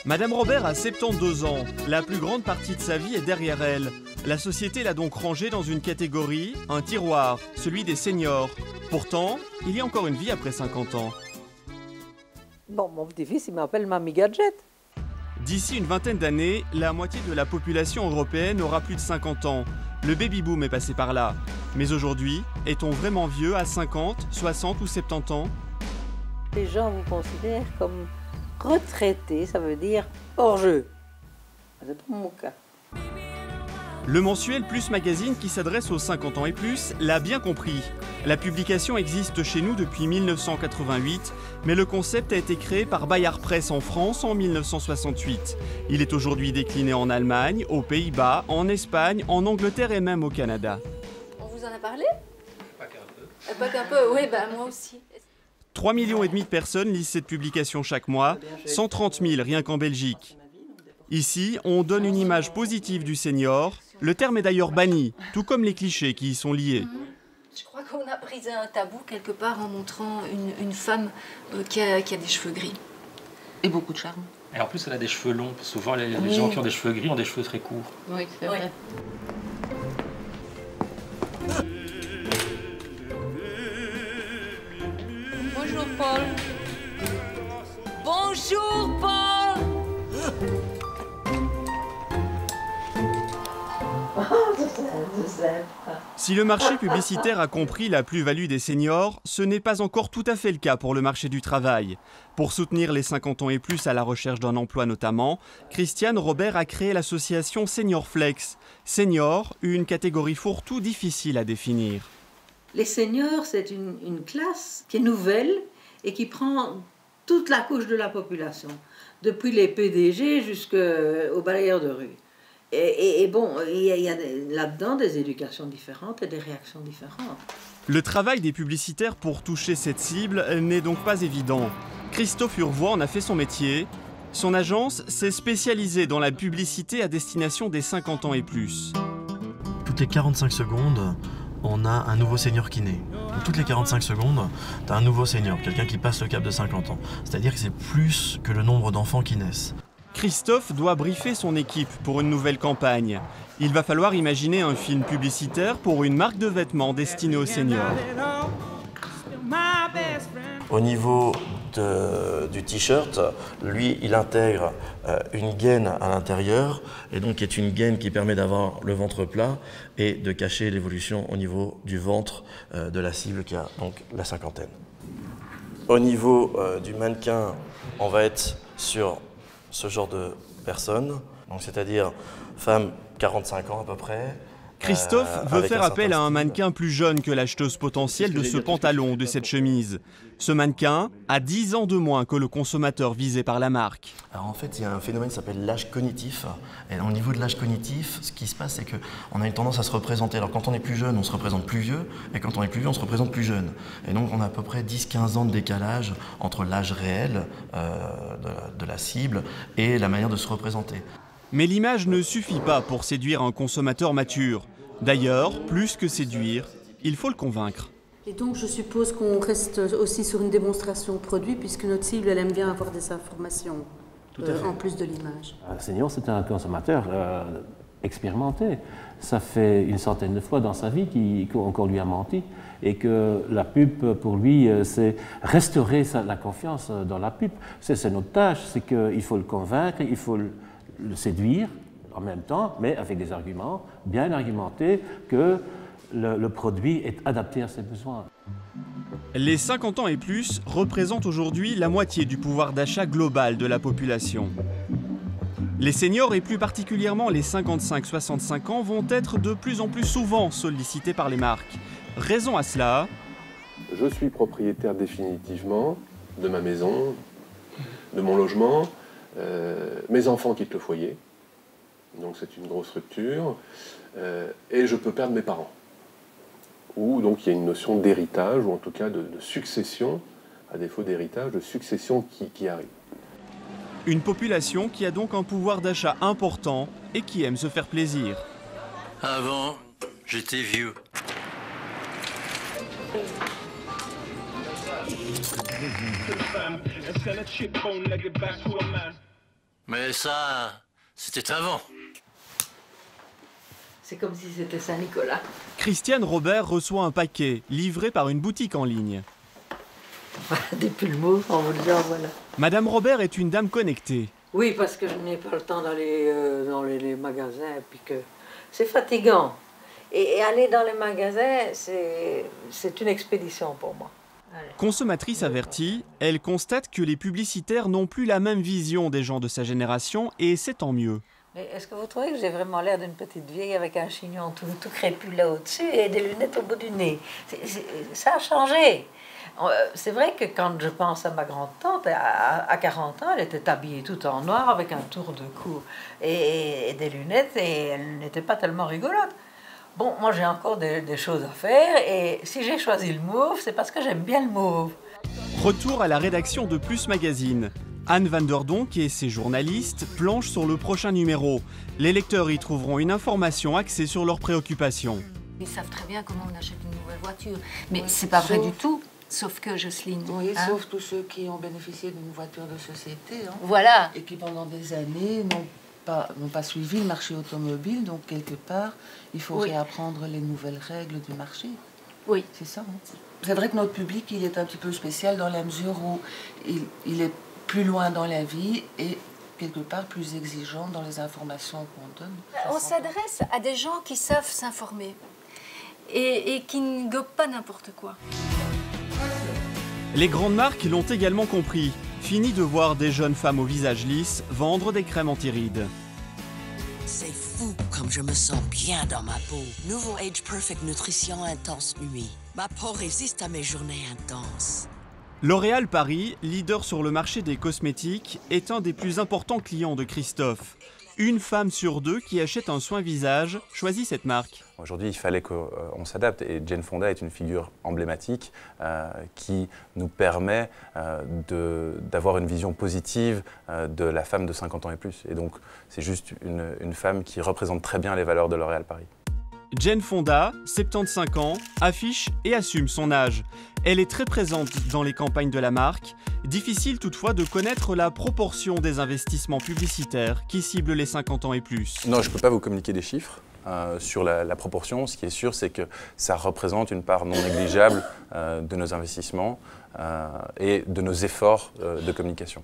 Madame Robert a 72 ans. La plus grande partie de sa vie est derrière elle. La société l'a donc rangée dans une catégorie, un tiroir, celui des seniors. Pourtant, il y a encore une vie après 50 ans. Bon, mon petit-fils, il m'appelle Mamie Gadget. D'ici une vingtaine d'années, la moitié de la population européenne aura plus de 50 ans. Le baby-boom est passé par là. Mais aujourd'hui, est-on vraiment vieux à 50, 60 ou 70 ans? Les gens vous considèrent comme retraité, ça veut dire hors jeu. C'est pas mon cas. Le mensuel Plus Magazine, qui s'adresse aux 50 ans et plus, l'a bien compris. La publication existe chez nous depuis 1988, mais le concept a été créé par Bayard Presse en France en 1968. Il est aujourd'hui décliné en Allemagne, aux Pays-Bas, en Espagne, en Angleterre et même au Canada. On vous en a parlé? Pas qu'un peu. Pas qu'un peu, oui, bah moi aussi. 3,5 millions de personnes lisent cette publication chaque mois, 130 000 rien qu'en Belgique. Ici, on donne une image positive du senior. Le terme est d'ailleurs banni, tout comme les clichés qui y sont liés. Je crois qu'on a brisé un tabou quelque part en montrant une femme qui a des cheveux gris. Et beaucoup de charme. Et en plus, elle a des cheveux longs. Souvent, les gens qui ont des cheveux gris ont des cheveux très courts. Oui, c'est vrai. Bonjour Paul. Bonjour Paul. Si le marché publicitaire a compris la plus-value des seniors, ce n'est pas encore tout à fait le cas pour le marché du travail. Pour soutenir les 50 ans et plus à la recherche d'un emploi notamment, Christiane Robert a créé l'association Senior Flex. Senior, une catégorie fourre-tout difficile à définir. Les seniors, c'est une classe qui est nouvelle et qui prend toute la couche de la population, depuis les PDG jusqu'aux balayeurs de rue. Et bon, il y a là-dedans des éducations différentes et des réactions différentes. Le travail des publicitaires pour toucher cette cible n'est donc pas évident. Christophe Urvois en a fait son métier. Son agence s'est spécialisée dans la publicité à destination des 50 ans et plus. Toutes les 45 secondes, on a un nouveau senior qui naît. Donc, toutes les 45 secondes, tu as un nouveau senior, quelqu'un qui passe le cap de 50 ans. C'est-à-dire que c'est plus que le nombre d'enfants qui naissent. Christophe doit briefer son équipe pour une nouvelle campagne. Il va falloir imaginer un film publicitaire pour une marque de vêtements destinée aux seniors. Au niveau du t-shirt, lui, il intègre une gaine à l'intérieur, et donc qui est une gaine qui permet d'avoir le ventre plat et de cacher l'évolution au niveau du ventre de la cible qui a donc la cinquantaine. Au niveau du mannequin, on va être sur ce genre de personnes, donc c'est-à-dire femme 45 ans à peu près. Christophe veut faire appel à un mannequin plus jeune que l'acheteuse potentielle de ce pantalon ou de cette chemise. Ce mannequin a 10 ans de moins que le consommateur visé par la marque. Alors en fait, il y a un phénomène qui s'appelle l'âge cognitif. Et au niveau de l'âge cognitif, ce qui se passe, c'est qu'on a une tendance à se représenter. Alors quand on est plus jeune, on se représente plus vieux, et quand on est plus vieux, on se représente plus jeune. Et donc on a à peu près 10-15 ans de décalage entre l'âge réel de la cible et la manière de se représenter. Mais l'image ne suffit pas pour séduire un consommateur mature. D'ailleurs, plus que séduire, il faut le convaincre. Et donc je suppose qu'on reste aussi sur une démonstration de produit, puisque notre cible, elle aime bien avoir des informations en plus de l'image. Un senior, c'est un consommateur expérimenté. Ça fait une centaine de fois dans sa vie qu'on lui a menti, et que la pub, pour lui, c'est restaurer la confiance dans la pub. C'est notre tâche, c'est qu'il faut le convaincre, il faut le séduire en même temps, mais avec des arguments bien argumentés, que le produit est adapté à ses besoins. Les 50 ans et plus représentent aujourd'hui la moitié du pouvoir d'achat global de la population. Les seniors, et plus particulièrement les 55-65 ans, vont être de plus en plus souvent sollicités par les marques. Raison à cela: je suis propriétaire définitivement de ma maison, de mon logement, mes enfants quittent le foyer, donc c'est une grosse rupture, et je peux perdre mes parents. Ou donc il y a une notion d'héritage, ou en tout cas de succession, à défaut d'héritage, de succession qui arrive. Une population qui a donc un pouvoir d'achat important et qui aime se faire plaisir. Avant, j'étais vieux. Mais ça, c'était avant. C'est comme si c'était Saint-Nicolas. Christiane Robert reçoit un paquet livré par une boutique en ligne. Des pulls mauves, en vous disant, voilà. Madame Robert est une dame connectée. Oui, parce que je n'ai pas le temps d'aller dans les magasins, puis que c'est fatigant. Et aller dans les magasins, c'est une expédition pour moi. Allez. Consommatrice avertie, elle constate que les publicitaires n'ont plus la même vision des gens de sa génération et c'est tant mieux. Mais est-ce que vous trouvez que j'ai vraiment l'air d'une petite vieille avec un chignon tout crépus là au-dessus et des lunettes au bout du nez? Ça a changé. C'est vrai que quand je pense à ma grande-tante, à 40 ans, elle était habillée tout en noir avec un tour de cou et des lunettes et elle n'était pas tellement rigolote. Bon, moi j'ai encore des choses à faire et si j'ai choisi le mauve, c'est parce que j'aime bien le mauve. Retour à la rédaction de Plus Magazine. Anne van der Donck et ses journalistes planchent sur le prochain numéro. Les lecteurs y trouveront une information axée sur leurs préoccupations. Ils savent très bien comment on achète une nouvelle voiture. Mais c'est pas vrai du tout, sauf que Jocelyne. Oui, sauf tous ceux qui ont bénéficié d'une voiture de société. Hein, voilà. Et qui pendant des années n'ont pas suivi le marché automobile. Donc quelque part, il faut réapprendre les nouvelles règles du marché. Oui. C'est ça. Hein. C'est vrai que notre public, il est un petit peu spécial dans la mesure où il est plus loin dans la vie et quelque part plus exigeant dans les informations qu'on donne. On s'adresse à des gens qui savent s'informer et qui ne gobent pas n'importe quoi. Les grandes marques l'ont également compris. Fini de voir des jeunes femmes au visage lisse vendre des crèmes anti-rides. C'est fou comme je me sens bien dans ma peau. Nouveau Age Perfect Nutrition Intense Nuit. Ma peau résiste à mes journées intenses. L'Oréal Paris, leader sur le marché des cosmétiques, est un des plus importants clients de Christophe. Une femme sur deux qui achète un soin visage choisit cette marque. Aujourd'hui, il fallait qu'on s'adapte et Jane Fonda est une figure emblématique qui nous permet d'avoir une vision positive de la femme de 50 ans et plus. Et donc, c'est juste une femme qui représente très bien les valeurs de L'Oréal Paris. Jane Fonda, 75 ans, affiche et assume son âge. Elle est très présente dans les campagnes de la marque. Difficile toutefois de connaître la proportion des investissements publicitaires qui ciblent les 50 ans et plus. Non, je ne peux pas vous communiquer des chiffres sur la proportion. Ce qui est sûr, c'est que ça représente une part non négligeable de nos investissements et de nos efforts de communication.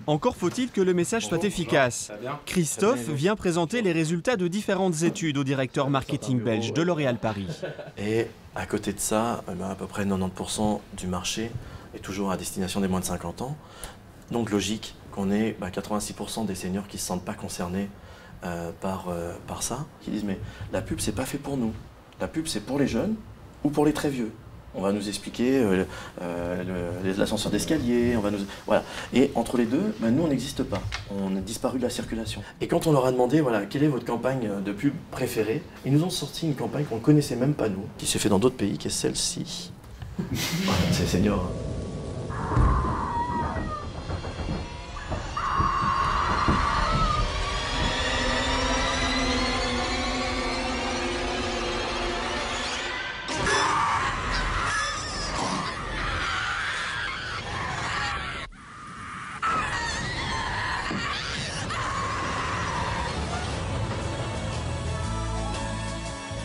Encore faut-il que le message soit efficace. Christophe vient présenter les résultats de différentes études au directeur marketing belge de L'Oréal Paris. Et à côté de ça, à peu près 90% du marché est toujours à destination des moins de 50 ans. Donc logique qu'on ait 86% des seniors qui ne se sentent pas concernés par ça, qui disent mais la pub c'est pas fait pour nous. La pub c'est pour les jeunes ou pour les très vieux. On va nous expliquer l'ascenseur d'escalier, voilà. Et entre les deux, nous on n'existe pas, on a disparu de la circulation. Et quand on leur a demandé quelle est votre campagne de pub préférée, ils nous ont sorti une campagne qu'on ne connaissait même pas nous, qui s'est fait dans d'autres pays, qui est celle-ci. Voilà, c'est senior.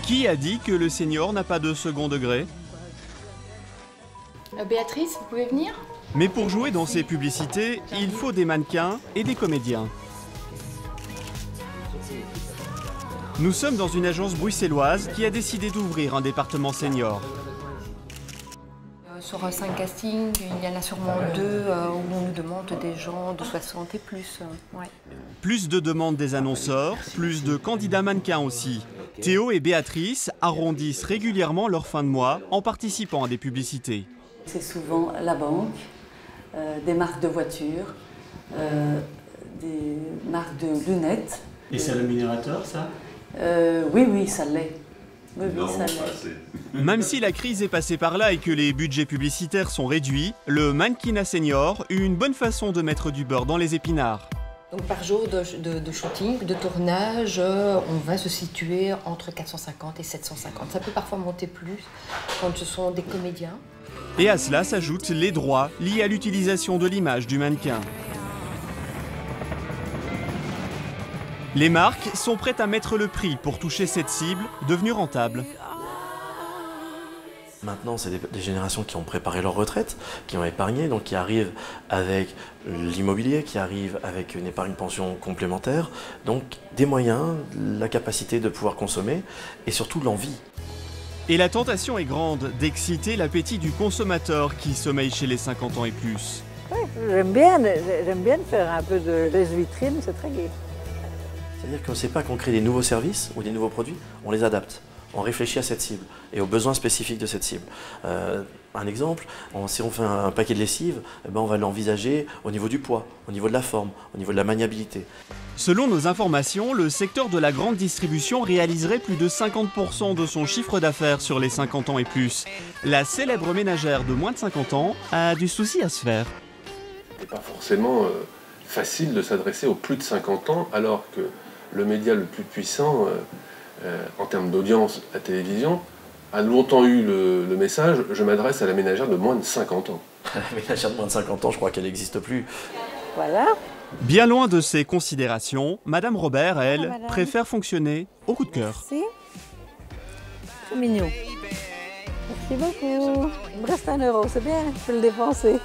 Qui a dit que le senior n'a pas de second degré? Béatrice, vous pouvez venir? Mais pour jouer dans ces publicités, il faut des mannequins et des comédiens. Nous sommes dans une agence bruxelloise qui a décidé d'ouvrir un département senior. Sur 5 castings, il y en a sûrement 2 où on nous demande des gens de 60 et plus. Ouais. Plus de demandes des annonceurs, plus de candidats mannequins aussi. Théo et Béatrice arrondissent régulièrement leur fin de mois en participant à des publicités. C'est souvent la banque, des marques de voitures, des marques de lunettes. Et c'est rémunérateur, ça? Oui, ça l'est. Oui, ça l'est. Même si la crise est passée par là et que les budgets publicitaires sont réduits, le mannequinat senior eut une bonne façon de mettre du beurre dans les épinards. Donc par jour de shooting, de tournage, on va se situer entre 450 et 750. Ça peut parfois monter plus quand ce sont des comédiens. Et à cela s'ajoutent les droits liés à l'utilisation de l'image du mannequin. Les marques sont prêtes à mettre le prix pour toucher cette cible, devenue rentable. Maintenant, c'est des générations qui ont préparé leur retraite, qui ont épargné, donc qui arrivent avec l'immobilier, qui arrivent avec une épargne pension complémentaire, donc des moyens, la capacité de pouvoir consommer et surtout l'envie. Et la tentation est grande d'exciter l'appétit du consommateur qui sommeille chez les 50 ans et plus. Oui, j'aime bien de faire un peu de lèche-vitrine, c'est très gai. C'est-à-dire qu'on ne sait pas qu'on crée des nouveaux services ou des nouveaux produits, on les adapte. On réfléchit à cette cible et aux besoins spécifiques de cette cible. Un exemple, si on fait un paquet de lessive, on va l'envisager au niveau du poids, au niveau de la forme, au niveau de la maniabilité. Selon nos informations, le secteur de la grande distribution réaliserait plus de 50% de son chiffre d'affaires sur les 50 ans et plus. La célèbre ménagère de moins de 50 ans a du souci à se faire. Ce n'est pas forcément facile de s'adresser aux plus de 50 ans, alors que le média le plus puissant en termes d'audience, la télévision, a longtemps eu le message « Je m'adresse à la ménagère de moins de 50 ans ». La ménagère de moins de 50 ans, je crois qu'elle n'existe plus. Voilà. Bien loin de ces considérations, Madame Robert, elle, préfère fonctionner au coup de cœur. Merci. C'est mignon. Merci beaucoup. Il me reste 1 €, c'est bien, je peux le dépenser.